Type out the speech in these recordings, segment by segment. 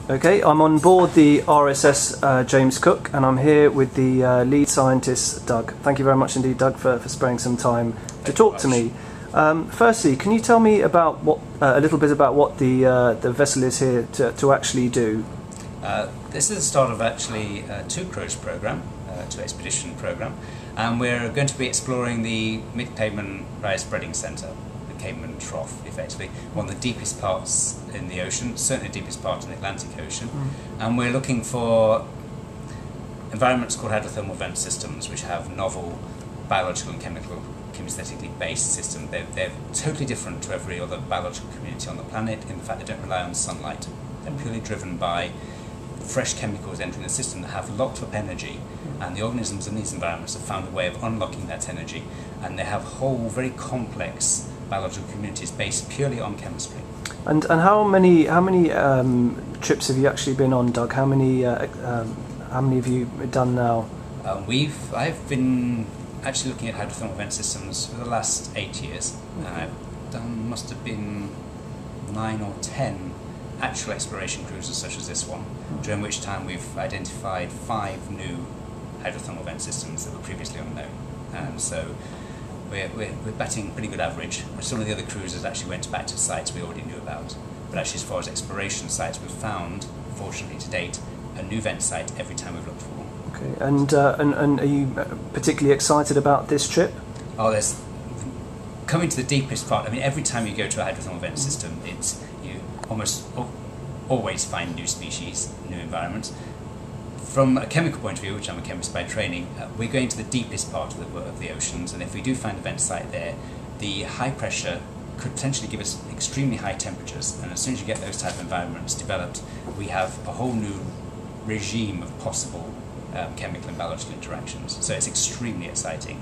Okay, I'm on board the RSS James Cook, and I'm here with the lead scientist Doug. Thank you very much indeed, Doug, for sparing some time to talk to me. Firstly, can you tell me about a little bit about what the vessel is here to actually do? This is the start of actually a two-cruise program, two-expedition program, and we're going to be exploring the Mid-Cayman Rise Spreading Centre, the Cayman Trough, effectively, one of the deepest parts in the ocean, certainly the deepest part in the Atlantic Ocean, and we're looking for environments called hydrothermal vent systems, which have novel biological and chemosthetically based systems. They're totally different to every other biological community on the planet in the fact they don't rely on sunlight. They're purely driven by fresh chemicals entering the system that have locked up energy, and the organisms in these environments have found a way of unlocking that energy, and they have whole very complex biological communities based purely on chemistry. And how many trips have you actually been on, Doug? How many have you done now? I've been actually looking at hydrothermal vent systems for the last 8 years, and I've done must have been 9 or 10 actual exploration cruises such as this one, during which time we've identified 5 new hydrothermal vent systems that were previously unknown. So we're batting pretty good average. Some of the other cruises actually went back to sites we already knew about, but actually as far as exploration sites, we've found, fortunately to date, a new vent site every time we've looked for one. Okay, and are you particularly excited about this trip? Oh, there's coming to the deepest part. I mean, every time you go to a hydrothermal vent system, you almost always find new species, new environments. From a chemical point of view, which I'm a chemist by training, we're going to the deepest part of the oceans, and if we do find a vent site there, the high pressure could potentially give us extremely high temperatures, and as soon as you get those type of environments developed, we have a whole new regime of possible chemical and biological interactions. So it's extremely exciting,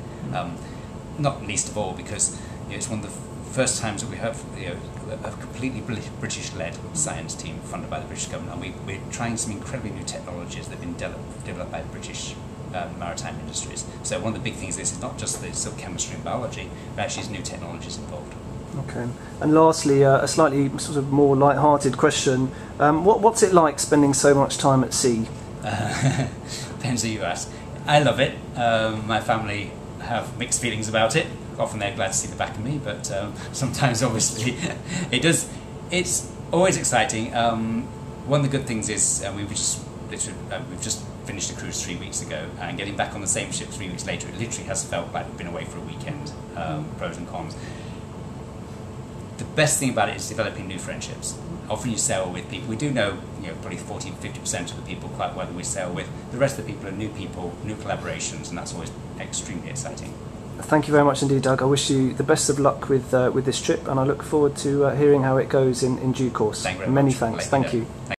not least of all because it's one of the first times that we have a completely British-led science team funded by the British government, and we're trying some incredibly new technologies that have been developed by British maritime industries. So one of the big things is not just the sort of chemistry and biology, but actually there's new technologies involved. Okay. And lastly, a slightly sort of more light-hearted question. What's it like spending so much time at sea? Depends who you ask. I love it. My family have mixed feelings about it. Often they're glad to see the back of me, but sometimes obviously it's always exciting. One of the good things is we've just finished a cruise 3 weeks ago, and getting back on the same ship 3 weeks later, it literally has felt like we've been away for a weekend. Pros and cons. The best thing about it is developing new friendships. Often you sail with people, we do know, probably 40–50% of the people quite well that we sail with. The rest of the people are new people, new collaborations, and that's always extremely exciting. Thank you very much indeed, Doug. I wish you the best of luck with this trip, and I look forward to hearing how it goes in due course. Thank you very Many much. thanks. Thank you.